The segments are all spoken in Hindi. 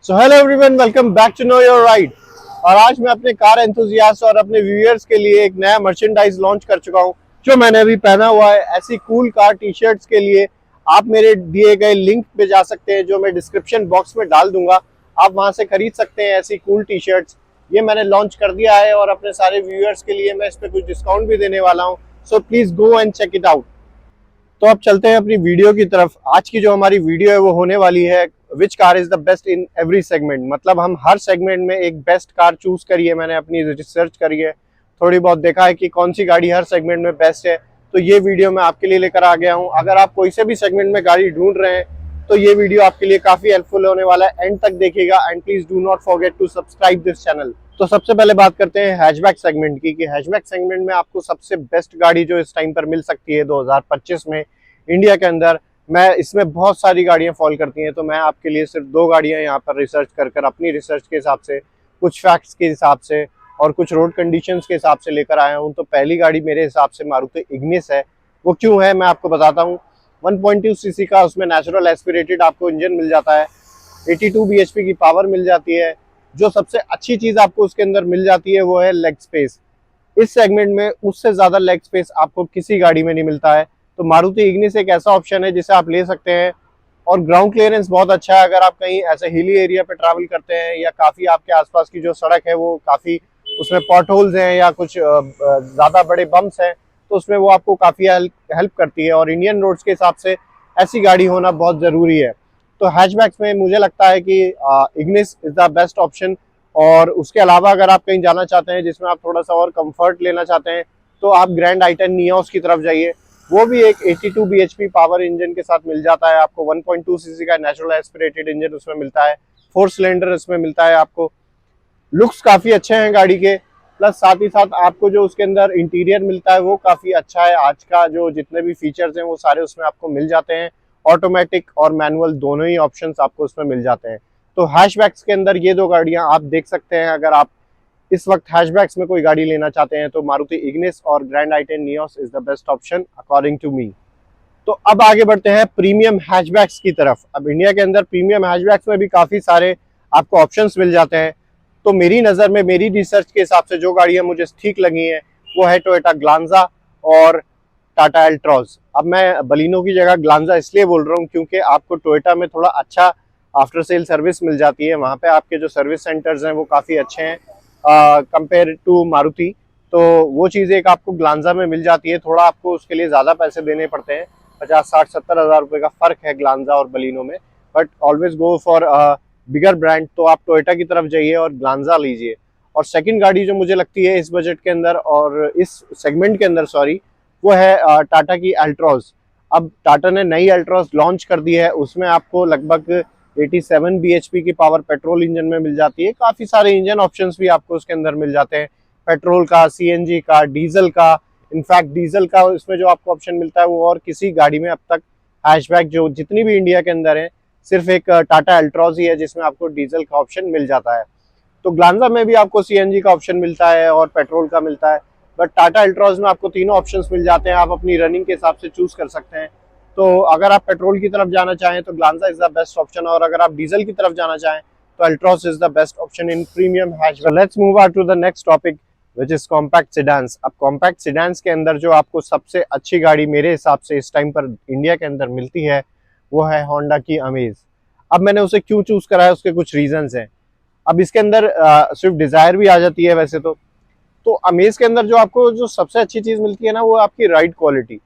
So hello everyone, welcome back to know your ride. और आज मैं अपने कार एंथुसियास्ट और अपने व्यूअर्स के लिए एक नया मर्चेंडाइज लॉन्च कर चुका हूं जो मैंने अभी पहना हुआ है। ऐसी कूल कार टी शर्ट्स के लिए आप मेरे दिए गए लिंक पे जा सकते हैं जो मैं डिस्क्रिप्शन बॉक्स में डाल दूंगा। आप वहां से खरीद सकते हैं ऐसी कूल टी शर्ट्स। ये मैंने लॉन्च कर दिया है और अपने सारे व्यूअर्स के लिए मैं इस पर कुछ डिस्काउंट भी देने वाला हूँ। So please go and check it out. तो अब चलते हैं अपनी वीडियो की तरफ। आज की जो हमारी वीडियो है वो होने वाली है which car is the best in every segment. मतलब हम हर सेगमेंट में एक बेस्ट कार चूज करी है। मैंने अपनी रिसर्च करी है, थोड़ी बहुत देखा है कि कौन सी गाड़ी हर सेगमेंट में बेस्ट है। तो ये वीडियो मैं आपके लिए लेकर आ गया हूँ। अगर आप कोई से भी सेगमेंट में गाड़ी ढूंढ रहे हैं तो ये वीडियो आपके लिए काफी हेल्पफुल होने वाला है। एंड तक देखिएगा and please do not forget to subscribe this channel. तो सबसे पहले बात करते हैं हैचबैक सेगमेंट की कि हैचबैक सेगमेंट में आपको सबसे बेस्ट गाड़ी जो इस टाइम पर मिल सकती है 2025 में इंडिया के अंदर। मैं इसमें बहुत सारी गाड़ियां फॉल करती हैं, तो मैं आपके लिए सिर्फ दो गाड़ियां यहाँ पर रिसर्च कर अपनी रिसर्च के हिसाब से, कुछ फैक्ट्स के हिसाब से और कुछ रोड कंडीशंस के हिसाब से लेकर आया हूँ। तो पहली गाड़ी मेरे हिसाब से मारुति इग्निस है। वो क्यों है मैं आपको बताता हूँ। 1.2 सीसी का उसमें नेचुरल एस्पिरेटेड आपको इंजन मिल जाता है। 82 bhp की पावर मिल जाती है। जो सबसे अच्छी चीज आपको उसके अंदर मिल जाती है वो है लेग स्पेस। इस सेगमेंट में उससे ज्यादा लेग स्पेस आपको किसी गाड़ी में नहीं मिलता है। तो मारुति इग्निस एक ऐसा ऑप्शन है जिसे आप ले सकते हैं। और ग्राउंड क्लियरेंस बहुत अच्छा है। अगर आप कहीं ऐसे हिली एरिया पे ट्रैवल करते हैं या काफी आपके आसपास की जो सड़क है वो काफी उसमें पॉट होल्स हैं या कुछ ज्यादा बड़े बम्प्स हैं, तो उसमें वो आपको काफी हेल्प करती है। और इंडियन रोड्स के हिसाब से ऐसी गाड़ी होना बहुत जरूरी है। तो हैचबैक्स में मुझे लगता है कि Ignis is the best option. और उसके अलावा अगर आप कहीं जाना चाहते हैं जिसमें आप थोड़ा सा और कंफर्ट लेना चाहते हैं तो आप ग्रैंड आई10 नियोस की तरफ जाइए। वो भी एक 82 bhp पावर इंजन के साथ मिल जाता है आपको। 1.2 सीसी का नेचुरल एस्पिरेटेड इंजन उसमें मिलता है। 4 सिलेंडर इसमें मिलता है आपको। लुक्स काफी अच्छे हैं गाड़ी के। प्लस साथ ही साथ आपको जो उसके अंदर इंटीरियर मिलता है वो काफी अच्छा है। आज का जो जितने भी फीचर्स हैं वो सारे उसमें आपको मिल जाते हैं। ऑटोमेटिक और मैनुअल दोनों ही ऑप्शंस आपको उसमें मिल जाते हैं। तो हैचबैक्स के अंदर ये दो गाड़ियां आप देख सकते हैं। अगर आप इस वक्त हैचबैक्स में कोई गाड़ी लेना चाहते हैं तो मारुति इग्निस और ग्रैंड आई10 Nios is the best option according to me. तो अब आगे बढ़ते हैं प्रीमियम हैचबैक्स की तरफ। अब इंडिया के अंदर प्रीमियम हैचबैक्स में भी काफी सारे आपको ऑप्शंस मिल जाते हैं। तो मेरी नजर में, मेरी रिसर्च के हिसाब से जो गाड़ियां मुझे ठीक लगी हैं वो है टोयोटा ग्लांजा और टाटा एल्ट्रॉज। अब मैं बलिनो की जगह ग्लांजा इसलिए बोल रहा हूँ क्योंकि आपको टोयोटा में थोड़ा अच्छा आफ्टर सेल सर्विस मिल जाती है। वहाँ पे आपके जो सर्विस सेंटर्स हैं वो काफ़ी अच्छे हैं कंपेयर टू मारुति। तो वो चीज़ एक आपको ग्लांजा में मिल जाती है। थोड़ा आपको उसके लिए ज़्यादा पैसे देने पड़ते हैं, 50-60-70 हज़ार रुपये का फ़र्क है ग्लांजा और बलिनो में। But always go for bigger brand. तो आप टोयोटा की तरफ जाइए और ग्लांजा लीजिए। और सेकंड गाड़ी जो मुझे लगती है इस बजट के अंदर और इस सेगमेंट के अंदर, सॉरी, वो है टाटा की अल्ट्रॉज। अब टाटा ने नई अल्ट्रॉज लॉन्च कर दी है। उसमें आपको लगभग 87 bhp की पावर पेट्रोल इंजन में मिल जाती है। काफ़ी सारे इंजन ऑप्शंस भी आपको उसके अंदर मिल जाते हैं, पेट्रोल का, सीएनजी का, डीजल का। इनफैक्ट डीजल का इसमें जो आपको ऑप्शन मिलता है वो और किसी गाड़ी में अब तक हैचबैक जो जितनी भी इंडिया के अंदर है सिर्फ एक टाटा अल्ट्रॉज ही है जिसमें आपको डीजल का ऑप्शन मिल जाता है। तो ग्लांजा में भी आपको सीएनजी का ऑप्शन मिलता है और पेट्रोल का मिलता है। बट टाटा अल्ट्रॉज में आपको तीनों ऑप्शंस मिल जाते हैं। आप अपनी रनिंग के हिसाब से चूज कर सकते हैं। तो अगर आप पेट्रोल की तरफ जाना चाहें तो Glanza is the best option, और अगर आप डीजल की तरफ जाना चाहें तो Altroz is the best option in premium hatchback. Let's move on to the next topic which is compact sedans. अब कॉम्पैक्ट सेडान्स के अंदर जो आपको सबसे अच्छी गाड़ी मेरे हिसाब से इस टाइम पर इंडिया के अंदर मिलती है वो है होंडा की अमेज। अब मैंने उसे क्यों चूज करा है उसके कुछ रीजंस हैं। अब इसके अंदर स्विफ्ट डिजायर भी आ जाती है वैसे तो अमेज के अंदर जो आपको जो सबसे अच्छी चीज मिलती है ना वो आपकी राइड क्वालिटी।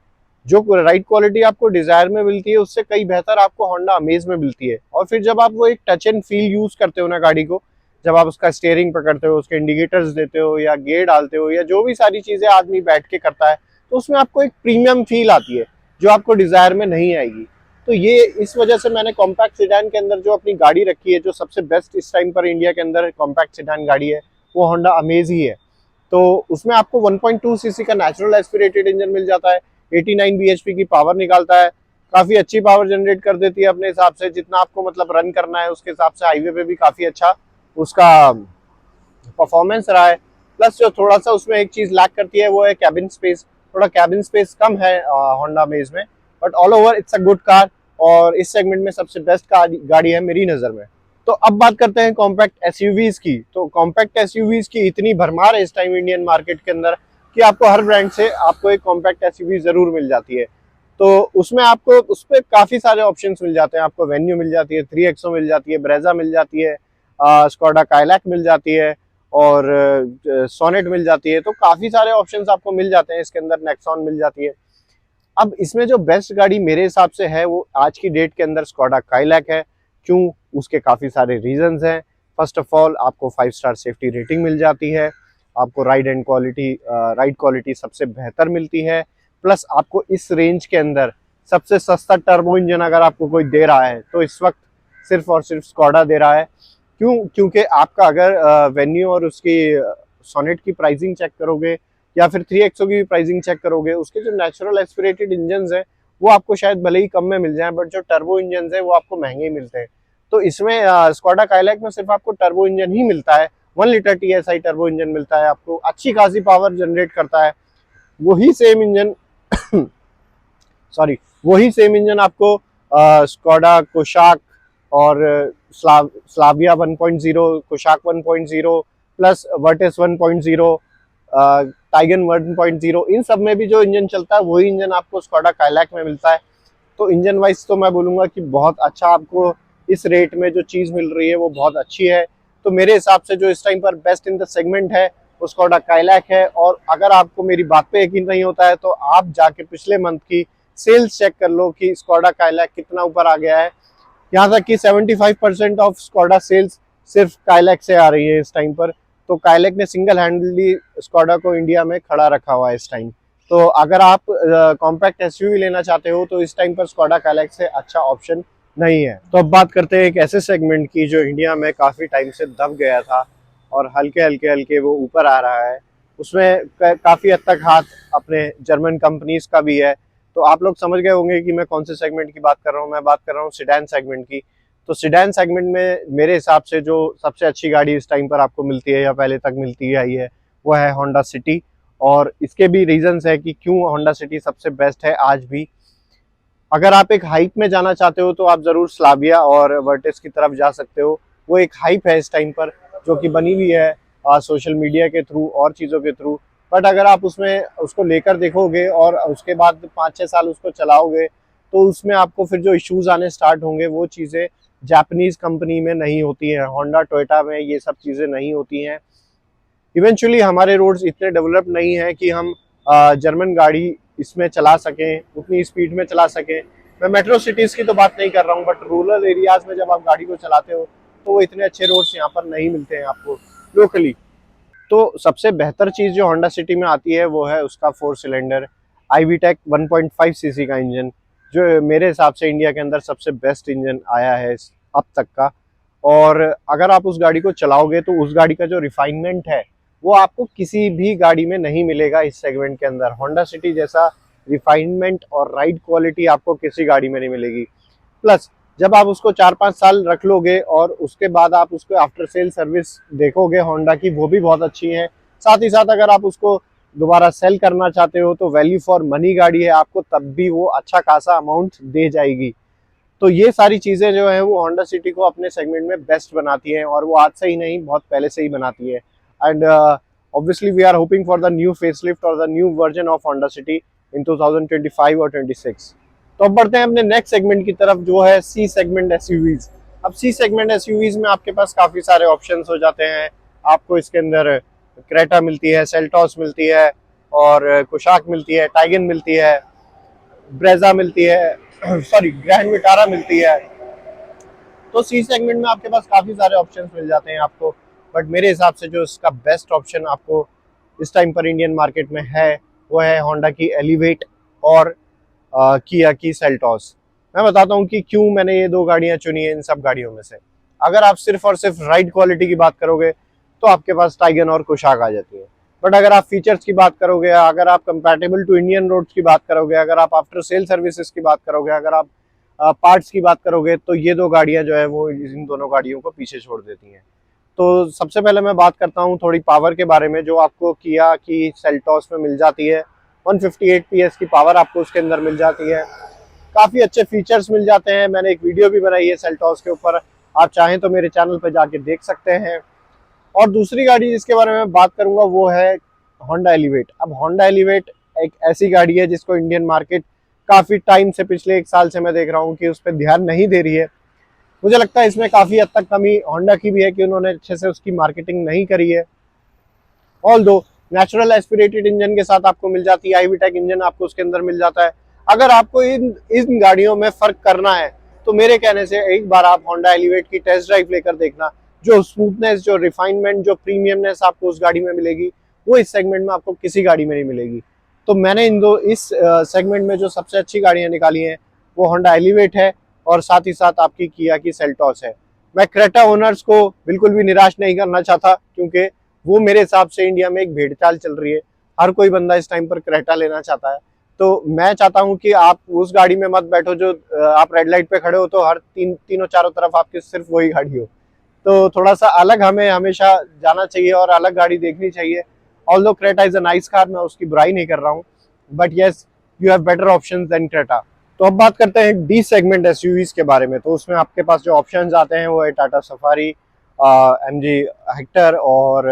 जो राइड क्वालिटी आपको डिजायर में मिलती है उससे कई बेहतर आपको होंडा अमेज में मिलती है। और फिर जब आप वो एक टच एंड फील यूज करते हो ना गाड़ी को, जब आप उसका स्टीयरिंग पकड़ते हो, उसके इंडिकेटर्स देते हो या गियर डालते हो या जो भी सारी चीजें आदमी बैठ के करता है, तो उसमें आपको एक प्रीमियम फील आती है जो आपको डिजायर में नहीं आएगी। तो ये इस वजह से मैंने कॉम्पैक्ट सेडान के अंदर जो अपनी गाड़ी रखी है, जो सबसे बेस्ट इस टाइम पर इंडिया के अंदर कॉम्पैक्ट सेडान गाड़ी है वो होंडा अमेज ही है। तो उसमें आपको 1.2 सीसी का नेचुरल एस्पिरेटेड इंजन मिल जाता है। 89 bhp की पावर निकालता है। काफी अच्छी पावर जनरेट कर देती है अपने हिसाब से, जितना आपको मतलब रन करना है उसके हिसाब से। हाईवे पे भी काफी अच्छा उसका परफॉर्मेंस रहा है। प्लस जो थोड़ा सा उसमें एक चीज लैक करती है वो है कैबिन स्पेस। थोड़ा कैबिन स्पेस कम है होंडा मेज में। But all over it's a good car और इस सेगमेंट में सबसे बेस्ट गाड़ी है मेरी नजर में। तो अब बात करते हैं कॉम्पैक्ट एसयूवीज की। तो कॉम्पैक्ट एसयूवीज की इतनी भरमार है इस टाइम इंडियन मार्केट के अंदर कि आपको हर ब्रांड से आपको एक कॉम्पैक्ट एसयूवी जरूर मिल जाती है। तो उसमें आपको उस पर काफी सारे ऑप्शंस मिल जाते हैं। आपको वेन्यू मिल जाती है, 3XO मिल जाती है, ब्रेजा मिल जाती है, स्कोडा काइलैक मिल जाती है और सोनेट मिल जाती है। तो काफी सारे ऑप्शंस आपको मिल जाते हैं इसके अंदर, नेक्सॉन मिल जाती है। अब इसमें जो बेस्ट गाड़ी मेरे हिसाब से है वो आज की डेट के अंदर स्कोडा काइलैक है। क्यों? उसके काफी सारे रीजंस हैं। फर्स्ट ऑफ ऑल, आपको 5 स्टार सेफ्टी रेटिंग मिल जाती है, आपको राइड क्वालिटी सबसे बेहतर मिलती है, प्लस आपको इस रेंज के अंदर सबसे सस्ता टर्बो इंजन अगर आपको कोई दे रहा है तो इस वक्त सिर्फ और सिर्फ स्कोडा दे रहा है। क्यों? क्योंकि आपका अगर वेन्यू और उसकी सोनेट की प्राइसिंग चेक करोगे या फिर 3XO की भी प्राइसिंग चेक करोगे, उसके जो नेचुरल एस्पिरेटेड इंजन है वो आपको शायद भले ही कम में मिल जाए, बट जो टर्बो इंजन है वो आपको महंगे मिलते हैं। तो इसमें स्कोडा काइलैक में सिर्फ आपको टर्बो इंजन ही मिलता है, 1 लीटर TSI टर्बो इंजन मिलता है, आपको अच्छी खासी पावर जनरेट करता है। वही सेम इंजन सॉरी वही सेम इंजन आपको स्कोडा कुशाक और Slavia 1.0, Kushaq 1.0 plus Virtus 1.0, Taigun 1.0, इन सब में भी जो इंजन चलता है वही इंजन आपको स्कोडा काइलैक में मिलता है। तो इंजन वाइज तो मैं बोलूंगा कि बहुत अच्छा आपको इस रेट में जो चीज मिल रही है वो बहुत अच्छी है। तो मेरे हिसाब से जो इस टाइम पर बेस्ट इन द सेगमेंट है वो स्कोडा काइलैक है। और अगर आपको मेरी बात पे यकीन नहीं होता है तो आप जाके पिछले मंथ की सेल्स चेक कर लो कि स्कोडा काइलैक कितना ऊपर आ गया है। यहाँ तक कि 75% ऑफ स्कोडा सेल्स सिर्फ काइलैक से आ रही है इस टाइम पर। तो काइलैक ने सिंगल हैंडली स्कोडा को इंडिया में खड़ा रखा हुआ है इस टाइम। तो अगर आप कॉम्पैक्ट एसयूवी लेना चाहते हो तो इस टाइम पर स्कोडा काइलैक से अच्छा ऑप्शन नहीं है। तो अब बात करते हैं एक ऐसे सेगमेंट की जो इंडिया में काफी टाइम से दब गया था और हल्के हल्के हल्के वो ऊपर आ रहा है। उसमें काफी हद तक हाथ अपने जर्मन कंपनीज का भी है। तो आप लोग समझ गए होंगे कि मैं कौन से सेगमेंट की बात कर रहा हूँ। मैं बात कर रहा हूँ सिडैन सेगमेंट की। तो सिडैन सेगमेंट में मेरे हिसाब से जो सबसे अच्छी गाड़ी इस टाइम पर आपको मिलती है या पहले तक मिलती आई है वो है होंडा सिटी। और इसके भी रीजंस है कि क्यों होंडा सिटी सबसे बेस्ट है आज भी। अगर आप एक हाइप में जाना चाहते हो तो आप जरूर स्लाविया और वर्टिस की तरफ जा सकते हो। वो एक हाइप है इस टाइम पर जो कि बनी हुई है सोशल मीडिया के थ्रू और चीज़ों के थ्रू। बट अगर आप उसमें उसको लेकर देखोगे और उसके बाद 5-6 साल उसको चलाओगे तो उसमें आपको फिर जो इश्यूज आने स्टार्ट होंगे वो चीज़ें जापानीज कंपनी में नहीं होती हैं, होंडा टोयोटा में ये सब चीज़ें नहीं होती हैं। इवेंचुअली हमारे रोड्स इतने डेवलप नहीं हैं कि हम जर्मन गाड़ी इसमें चला सकें, उतनी स्पीड में चला सकें। मैं मेट्रो सिटीज़ की तो बात नहीं कर रहा हूँ, बट रूरल एरियाज में जब आप गाड़ी को चलाते हो तो वो इतने अच्छे रोड्स यहाँ पर नहीं मिलते हैं आपको लोकली। तो सबसे बेहतर चीज़ जो होंडा सिटी में आती है वो है उसका 4 सिलेंडर iVTEC 1.5 सीसी का इंजन, जो मेरे हिसाब से इंडिया के अंदर सबसे बेस्ट इंजन आया है अब तक का। और अगर आप उस गाड़ी को चलाओगे तो उस गाड़ी का जो रिफाइनमेंट है वो आपको किसी भी गाड़ी में नहीं मिलेगा इस सेगमेंट के अंदर। होंडा सिटी जैसा रिफाइनमेंट और राइड क्वालिटी आपको किसी गाड़ी में नहीं मिलेगी। प्लस जब आप उसको 4-5 साल रख लोगे और उसके बाद आप उसको आफ्टर सेल सर्विस देखोगे होंडा की, वो भी बहुत अच्छी है। साथ ही साथ अगर आप उसको दोबारा सेल करना चाहते हो तो वैल्यू फॉर मनी गाड़ी है, आपको तब भी वो अच्छा खासा अमाउंट दे जाएगी। तो ये सारी चीज़ें जो है वो होंडा सिटी को अपने सेगमेंट में बेस्ट बनाती हैं और वो आज से ही नहीं बहुत पहले से ही बनाती है। And obviously we are hoping for the new facelift और the new version of Honda City in 2025 और 26। तो अब बढ़ते हैं अपने नेक्स्ट सेगमेंट की तरफ जो है सी सेगमेंट एसयूवीज। अब सी सेगमेंट एसयूवीज में आपके पास काफ़ी सारे ऑप्शंस हो जाते हैं। आपको इसके अंदर क्रेटा मिलती है, सेल्टॉस मिलती है और कुशाक मिलती है, टाइगन मिलती है, ब्रेजा मिलती है सॉरी ग्रैंड विटारा मिलती है। तो सी सेगमेंट में आपके पास काफ़ी सारे ऑप्शंस मिल जाते हैं आपको। बट मेरे हिसाब से जो इसका बेस्ट ऑप्शन आपको इस टाइम पर इंडियन मार्केट में है वो है होंडा की एलिवेट और किया की सेल्टॉस। मैं बताता हूँ कि क्यों मैंने ये दो गाड़ियाँ चुनी है इन सब गाड़ियों में से। अगर आप सिर्फ और सिर्फ राइड क्वालिटी की बात करोगे तो आपके पास टाइगन और कुशाक आ जाती है। बट अगर आप फीचर्स की बात करोगे, अगर आप कंपैटिबल टू इंडियन रोड्स की बात करोगे, अगर आप आफ्टर सेल सर्विसेज की बात करोगे, अगर आप पार्ट्स की बात करोगे, तो ये दो गाड़ियां जो है वो इन दोनों गाड़ियों को पीछे छोड़ देती हैं। तो सबसे पहले मैं बात करता हूँ थोड़ी पावर के बारे में जो आपको किया की सेल्टॉस में मिल जाती है। 158 PS की पावर आपको उसके अंदर मिल जाती है। काफ़ी अच्छे फीचर्स मिल जाते हैं। मैंने एक वीडियो भी बनाई है सेल्टॉस के ऊपर, आप चाहें तो मेरे चैनल पर जाके देख सकते हैं। और दूसरी गाड़ी जिसके बारे में बात करूंगा वो है होंडा एलिवेट। अब होंडा एलिवेट एक ऐसी गाड़ी है जिसको इंडियन मार्केट काफ़ी टाइम से, पिछले 1 साल से मैं देख रहा हूँ कि उस पर ध्यान नहीं दे रही है। मुझे लगता है इसमें काफ़ी हद तक कमी होंडा की भी है कि उन्होंने अच्छे से उसकी मार्केटिंग नहीं करी है। ऑल दो नेचुरल एस्पिरेटेड इंजन के साथ आपको मिल जाती है, आईवीटेक इंजन आपको उसके अंदर मिल जाता है। अगर आपको इन गाड़ियों में फ़र्क करना है तो मेरे कहने से एक बार आप होंडा एलिवेट की टेस्ट ड्राइव लेकर देखना। जो स्मूथनेस, जो रिफाइनमेंट, जो प्रीमियमनेस आपको उस गाड़ी में मिलेगी वो इस सेगमेंट में आपको किसी गाड़ी में नहीं मिलेगी। तो मैंने इस सेगमेंट में जो सबसे अच्छी गाड़ियां निकाली हैं वो होंडा एलिवेट है और साथ ही साथ आपकी किया की सेल्टॉस है। मैं क्रेटा ओनर्स को बिल्कुल भी निराश नहीं करना चाहता क्योंकि वो मेरे हिसाब से इंडिया में एक भेड़चाल चल रही है। हर कोई बंदा इस टाइम पर क्रेटा लेना चाहता है। तो मैं चाहता हूं कि आप उस गाड़ी में मत बैठो जो आप रेड लाइट पे खड़े हो तो हर तीनों चारों तरफ आपकी सिर्फ वही गाड़ी हो। तो थोड़ा सा अलग हमें हमेशा जाना चाहिए और अलग गाड़ी देखनी चाहिए। Although Creta is a nice car, मैं उसकी बुराई नहीं कर रहा हूँ, but yes you have better options than Creta. तो अब बात करते हैं डी सेगमेंट एसयूवीज के बारे में। तो उसमें आपके पास जो ऑप्शंस आते हैं वो है टाटा सफारी, एमजी हेक्टर और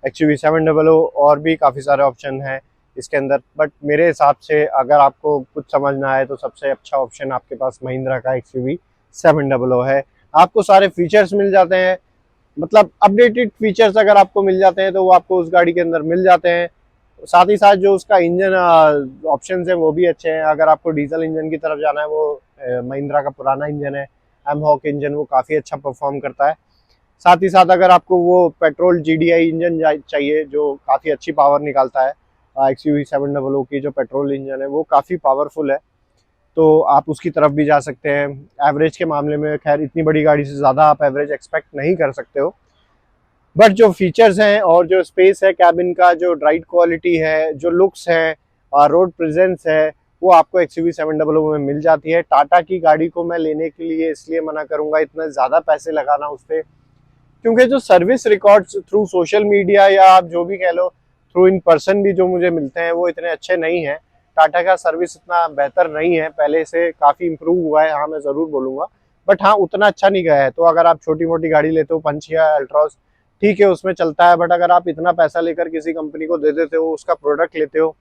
एक्सयूवी 700 और भी काफ़ी सारे ऑप्शन हैं इसके अंदर। बट मेरे हिसाब से अगर आपको कुछ समझना है तो सबसे अच्छा ऑप्शन आपके पास महिंद्रा का एक्सयूवी 700 है। आपको सारे फीचर्स मिल जाते हैं, मतलब अपडेटेड फीचर्स अगर आपको मिल जाते हैं तो वो आपको उस गाड़ी के अंदर मिल जाते हैं। साथ ही साथ जो उसका इंजन ऑप्शन है वो भी अच्छे हैं। अगर आपको डीजल इंजन की तरफ जाना है, वो महिंद्रा का पुराना इंजन है एम हॉक इंजन, वो काफ़ी अच्छा परफॉर्म करता है। साथ ही साथ अगर आपको वो पेट्रोल जीडीआई इंजन चाहिए जो काफ़ी अच्छी पावर निकालता है, एक्सयूवी 700 की जो पेट्रोल इंजन है वो काफ़ी पावरफुल है, तो आप उसकी तरफ भी जा सकते हैं। एवरेज के मामले में खैर इतनी बड़ी गाड़ी से ज़्यादा आप एवरेज एक्सपेक्ट नहीं कर सकते हो, बट जो फीचर्स हैं और जो स्पेस है कैबिन का, जो राइड क्वालिटी है, जो लुक्स है, रोड प्रेजेंस है, वो आपको एक्सयूवी 700 में मिल जाती है। टाटा की गाड़ी को मैं लेने के लिए इसलिए मना करूंगा इतना ज़्यादा पैसे लगाना उस पर, क्योंकि जो service records through social media या आप जो भी कह लो थ्रू इन पर्सन भी जो मुझे मिलते हैं वो इतने अच्छे नहीं हैं। टाटा का सर्विस इतना बेहतर नहीं है, पहले से काफ़ी इम्प्रूव हुआ है, हाँ मैं ज़रूर बोलूँगा, बट हाँ उतना अच्छा नहीं गया है। तो अगर आप छोटी मोटी गाड़ी लेते हो, पंच या अल्ट्रॉस, ठीक है उसमें चलता है, बट अगर आप इतना पैसा लेकर किसी कंपनी को दे देते हो, उसका प्रोडक्ट लेते हो,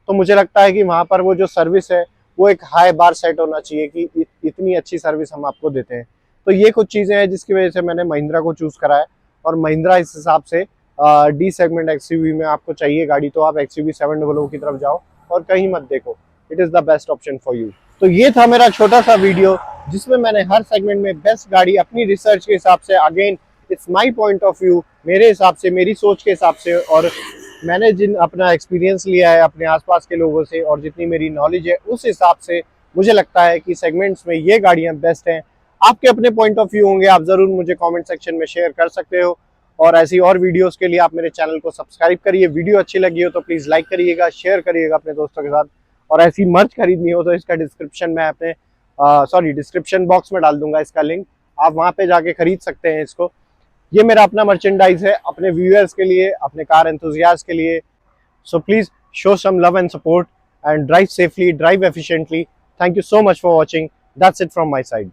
तो मुझे लगता है कि वहाँ पर वो जो सर्विस है वो एक हाई बार सेट होना चाहिए कि इतनी अच्छी सर्विस हम आपको देते हैं। तो ये कुछ चीज़ें हैं जिसकी वजह से मैंने महिंद्रा को चूज़ करा है। और महिंद्रा इस हिसाब से डी सेगमेंट एक्सयूवी में आपको चाहिए गाड़ी तो आप एक्सयूवी 700 की तरफ जाओ और कहीं मत देखो, it is the best option for you. तो ये था मेरा छोटा सा वीडियो जिसमें मैंने हर सेगमेंट में बेस्ट गाड़ी अपनी रिसर्च के हिसाब से, again it's my point of view, मेरे हिसाब से, मेरी सोच के हिसाब से, और मैंने जिन अपना एक्सपीरियंस लिया है अपने आसपास के लोगों से और जितनी मेरी नॉलेज है उस हिसाब से मुझे लगता है कि सेगमेंट्स में ये गाड़ियां बेस्ट हैं। आपके अपने पॉइंट ऑफ व्यू होंगे, आप ज़रूर मुझे कमेंट सेक्शन में शेयर कर सकते हो। और ऐसी और वीडियोस के लिए आप मेरे चैनल को सब्सक्राइब करिए। वीडियो अच्छी लगी हो तो प्लीज़ लाइक करिएगा, शेयर करिएगा अपने दोस्तों के साथ। और ऐसी मर्च खरीदनी हो तो इसका डिस्क्रिप्शन में अपने डिस्क्रिप्शन बॉक्स में डाल दूंगा इसका लिंक, आप वहाँ पे जाके खरीद सकते हैं इसको। ये मेरा अपना मर्चेंडाइज है अपने व्यूअर्स के लिए, अपने कार एंथुजियास्ट के लिए। So please show some love and support and drive safely, drive efficiently. Thank you so much for watching. That's it from my side.